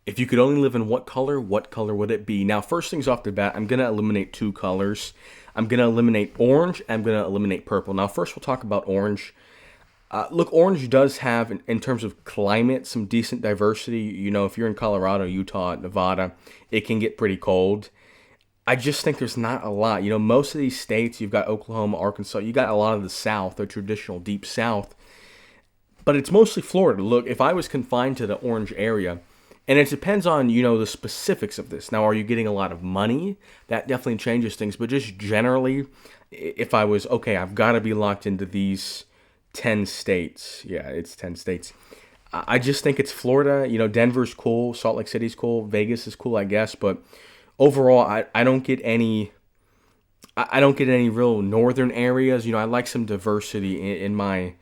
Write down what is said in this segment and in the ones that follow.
If you could only live in what color would it be? Now, first things off the bat, I'm going to eliminate two colors. I'm going to eliminate orange. I'm going to eliminate purple. Now, first we'll talk about orange. Look, orange does have, in terms of climate, some decent diversity. You know, if you're in Colorado, Utah, Nevada, it can get pretty cold. I just think there's not a lot. You know, most of these states, you've got Oklahoma, Arkansas, you got a lot of the South, the traditional deep South, but it's mostly Florida. Look, if I was confined to the orange area, and it depends on, you know, the specifics of this. Now, are you getting a lot of money? That definitely changes things, but just generally, if I was, okay, I've got to be locked into these 10 states. Yeah, it's 10 states. I just think it's Florida. You know, Denver's cool, Salt Lake City's cool, Vegas is cool, I guess, but overall, I don't get any. I don't get any real northern areas. You know, I like some diversity in my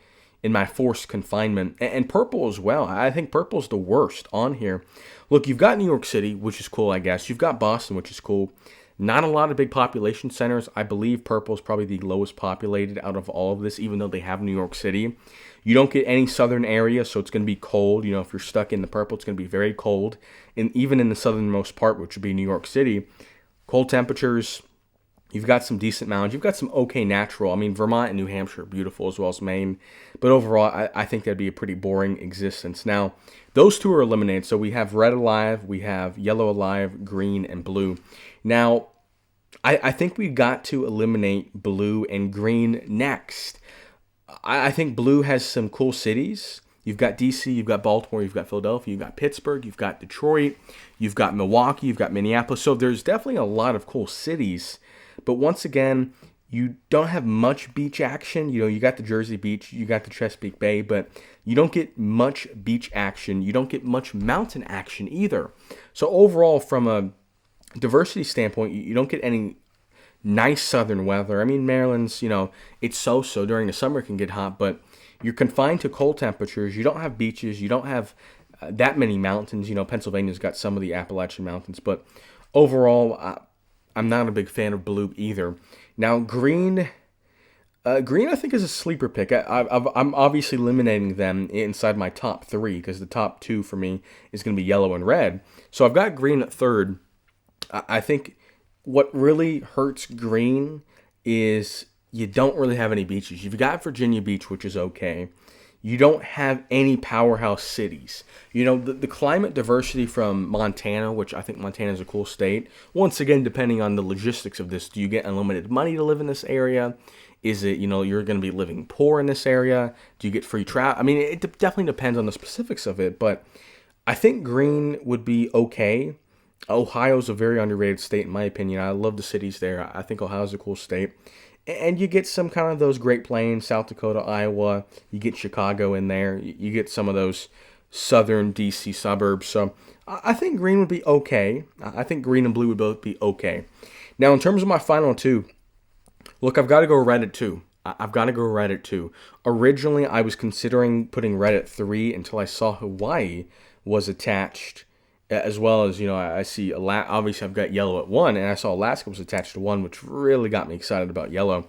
forced confinement, and purple as well. I think purple's the worst on here. Look, you've got New York City, which is cool, I guess. You've got Boston, which is cool. Not a lot of big population centers. I believe purple is probably the lowest populated out of all of this, even though they have New York City. You don't get any southern area, so it's going to be cold. You know, if you're stuck in the purple, it's going to be very cold. And even in the southernmost part, which would be New York City, cold temperatures. You've got some decent mountains. You've got some okay natural. I mean, Vermont and New Hampshire are beautiful as well as Maine. But overall, I think that'd be a pretty boring existence. Now, those two are eliminated. So we have red alive, we have yellow alive, green, and blue. Now, I think we've got to eliminate blue and green next. I think blue has some cool cities. You've got DC, you've got Baltimore, you've got Philadelphia, you've got Pittsburgh, you've got Detroit, you've got Milwaukee, you've got Minneapolis. So there's definitely a lot of cool cities. But once again, you don't have much beach action. You know, you got the Jersey Beach, you got the Chesapeake Bay, but you don't get much beach action. You don't get much mountain action either. So overall, from a diversity standpoint, you don't get any nice southern weather. I mean, Maryland's, you know, it's so during the summer it can get hot, but you're confined to cold temperatures. You don't have beaches. You don't have that many mountains. You know, Pennsylvania's got some of the Appalachian Mountains, but overall, I'm not a big fan of blue either. Now, green, green I think is a sleeper pick. I'm obviously eliminating them inside my top three because the top two for me is going to be yellow and red. So I've got green at third. I think what really hurts green is you don't really have any beaches. You've got Virginia Beach, which is okay. You don't have any powerhouse cities. You know, the climate diversity from Montana, which I think Montana is a cool state. Once again, depending on the logistics of this, do you get unlimited money to live in this area? Is it, you know, you're going to be living poor in this area? Do you get free travel? I mean, it definitely depends on the specifics of it, but I think green would be okay. Ohio's a very underrated state, in my opinion. I love the cities there. I think Ohio's a cool state. And you get some kind of those Great Plains, South Dakota, Iowa. You get Chicago in there. You get some of those southern DC suburbs. So I think green would be okay. I think green and blue would both be okay. Now, in terms of my final two, look, I've got to go red at two. I've got to go red at two. Originally, I was considering putting red at three until I saw Hawaii was attached, as well as, you know, I see, obviously I've got yellow at one, and I saw Alaska was attached to one, which really got me excited about yellow.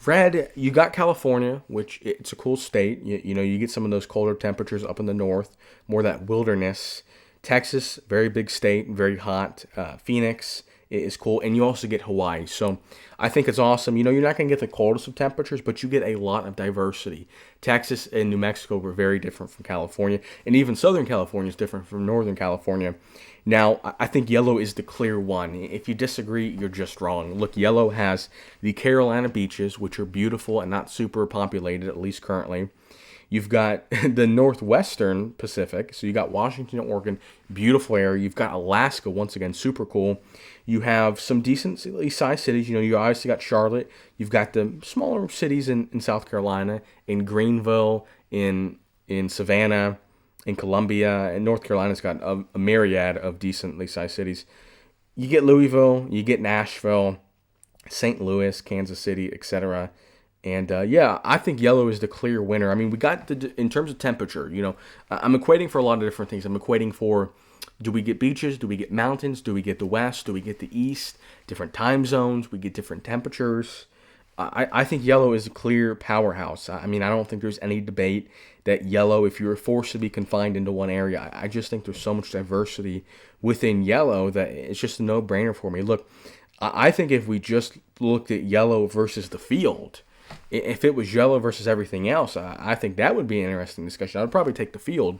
Red, you got California, which it's a cool state. You know, you get some of those colder temperatures up in the north, more that wilderness. Texas, very big state, very hot. Phoenix is cool, and you also get Hawaii. So I think it's awesome. You know, you're not going to get the coldest of temperatures, but you get a lot of diversity. Texas and New Mexico were very different from California, and even Southern California is different from Northern California. Now, I think yellow is the clear one. If you disagree, you're just wrong. Look, yellow has the Carolina beaches, which are beautiful and not super populated, at least currently. You've got the northwestern Pacific, so you got Washington, Oregon, beautiful area. You've got Alaska, once again, super cool. You have some decently sized cities. You know, you obviously got Charlotte. You've got the smaller cities in South Carolina, in Greenville, in Savannah, in Columbia, and North Carolina's got a myriad of decently sized cities. You get Louisville, you get Nashville, St. Louis, Kansas City, etc. And yeah, I think yellow is the clear winner. I mean, we got in terms of temperature, you know, I'm equating for a lot of different things. I'm equating for, do we get beaches? Do we get mountains? Do we get the west? Do we get the east? Different time zones. We get different temperatures. I think yellow is a clear powerhouse. I mean, I don't think there's any debate that yellow, if you were forced to be confined into one area, I just think there's so much diversity within yellow that it's just a no-brainer for me. Look, I think if we just looked at yellow versus the field, if it was yellow versus everything else, I think that would be an interesting discussion. I'd probably take the field,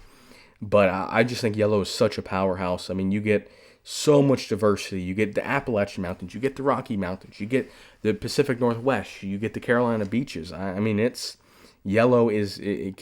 but I just think yellow is such a powerhouse. I mean, you get so much diversity. You get the Appalachian Mountains, you get the Rocky Mountains, you get the Pacific Northwest, you get the Carolina beaches. I mean, it's yellow is it